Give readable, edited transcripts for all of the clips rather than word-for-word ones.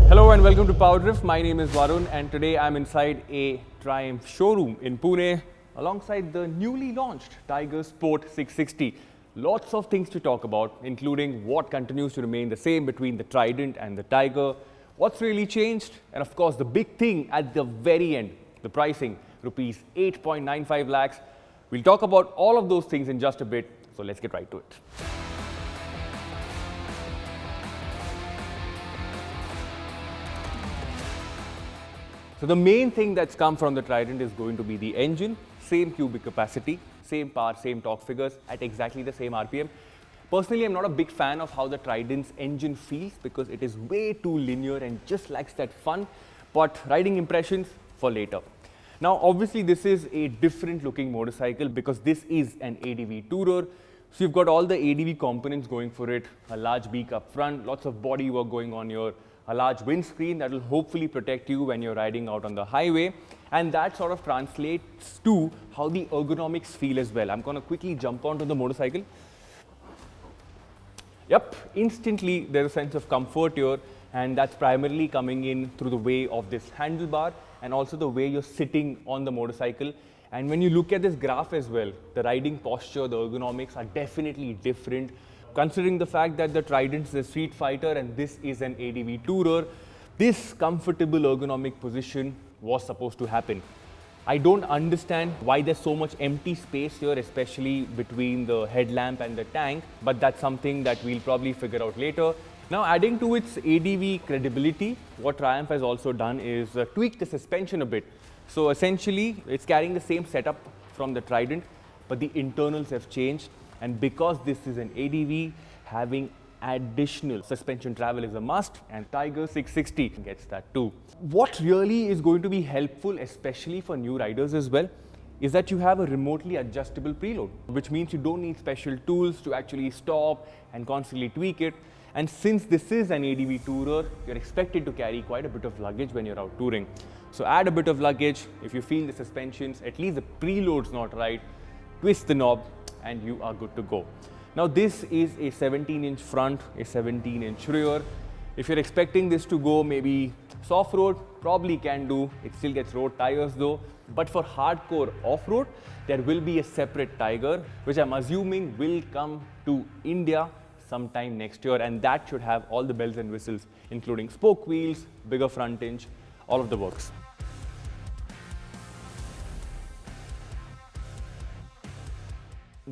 Hello and welcome to PowerDrift. My name is Varun and today I'm inside a Triumph showroom in Pune alongside the newly launched Tiger Sport 660. Lots of things to talk about, including what continues to remain the same between the Trident and the Tiger, what's really changed, and of course the big thing at the very end, the pricing, rupees 8.95 lakhs. We'll talk about all of those things in just a bit, so let's get right to it. So the main thing that's come from the Trident is going to be the engine, same cubic capacity, same power, same torque figures at exactly the same RPM. Personally, I'm not a big fan of how the Trident's engine feels because it is way too linear and just lacks that fun, but riding impressions for later. Now, obviously, this is a different looking motorcycle because this is an ADV tourer. So you've got all the ADV components going for it, a large beak up front, lots of body work going on here, a large windscreen that will hopefully protect you when you're riding out on the highway, and that sort of translates to how the ergonomics feel as well. I'm going to quickly jump onto the motorcycle. Yep, instantly there's a sense of comfort here, and that's primarily coming in through the way of this handlebar and also the way you're sitting on the motorcycle. And when you look at this graph as well, the riding posture, the ergonomics are definitely different. Considering the fact that the Trident is a street fighter and this is an ADV tourer, this comfortable ergonomic position was supposed to happen. I don't understand why there's so much empty space here, especially between the headlamp and the tank, but that's something that we'll probably figure out later. Now, adding to its ADV credibility, what Triumph has also done is tweak the suspension a bit. So essentially, it's carrying the same setup from the Trident, but the internals have changed. And because this is an ADV, having additional suspension travel is a must, and Tiger 660 gets that too. What really is going to be helpful, especially for new riders as well, is that you have a remotely adjustable preload, which means you don't need special tools to actually stop and constantly tweak it. And since this is an ADV tourer, you're expected to carry quite a bit of luggage when you're out touring. So add a bit of luggage. If you feel the suspensions, at least the preload's not right, twist the knob, and you are good to go. Now this is a 17-inch front, a 17-inch rear. If you're expecting this to go maybe soft road, probably can do. It still gets road tires though. But for hardcore off-road, there will be a separate Tiger, which I'm assuming will come to India sometime next year, and that should have all the bells and whistles, including spoke wheels, bigger front inch, all of the works.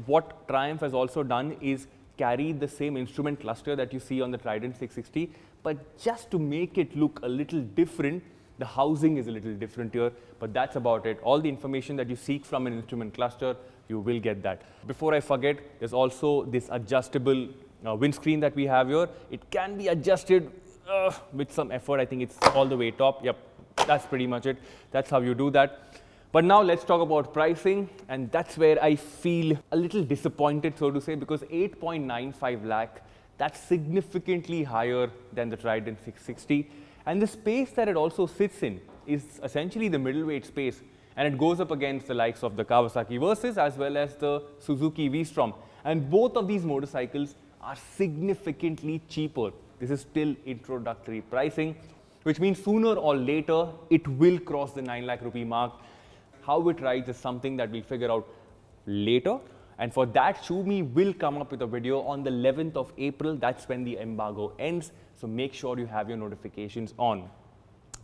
What Triumph has also done is carry the same instrument cluster that you see on the Trident 660, but just to make it look a little different, the housing is a little different here, but that's about it. All the information that you seek from an instrument cluster, you will get that. Before I forget, there's also this adjustable windscreen that we have here. It can be adjusted with some effort. I think it's all the way top. Yep, that's pretty much it. That's how you do that. But now let's talk about pricing, and that's where I feel a little disappointed, so to say, because 8.95 lakh, that's significantly higher than the Trident 660. And the space that it also sits in is essentially the middleweight space, and it goes up against the likes of the Kawasaki Versys as well as the Suzuki V-Strom. And both of these motorcycles are significantly cheaper. This is still introductory pricing, which means sooner or later it will cross the 9 lakh rupee mark. How it rides is something that we'll figure out later. And for that, Shumi will come up with a video on the 11th of April. That's when the embargo ends. So make sure you have your notifications on.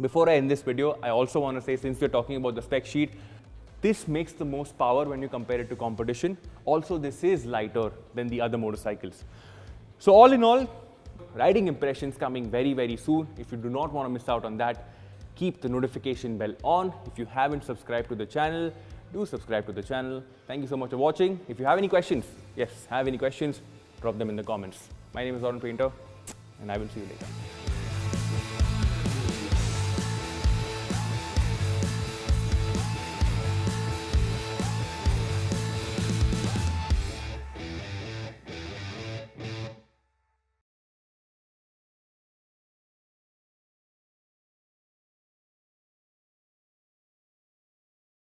Before I end this video, I also want to say, since we're talking about the spec sheet, this makes the most power when you compare it to competition. Also, this is lighter than the other motorcycles. So all in all, riding impressions coming very, very soon. If you do not want to miss out on that, keep the notification bell on. If you haven't subscribed to the channel, do subscribe to the channel. Thank you so much for watching. If you have any questions, drop them in the comments. My name is Warren Painter, and I will see you later.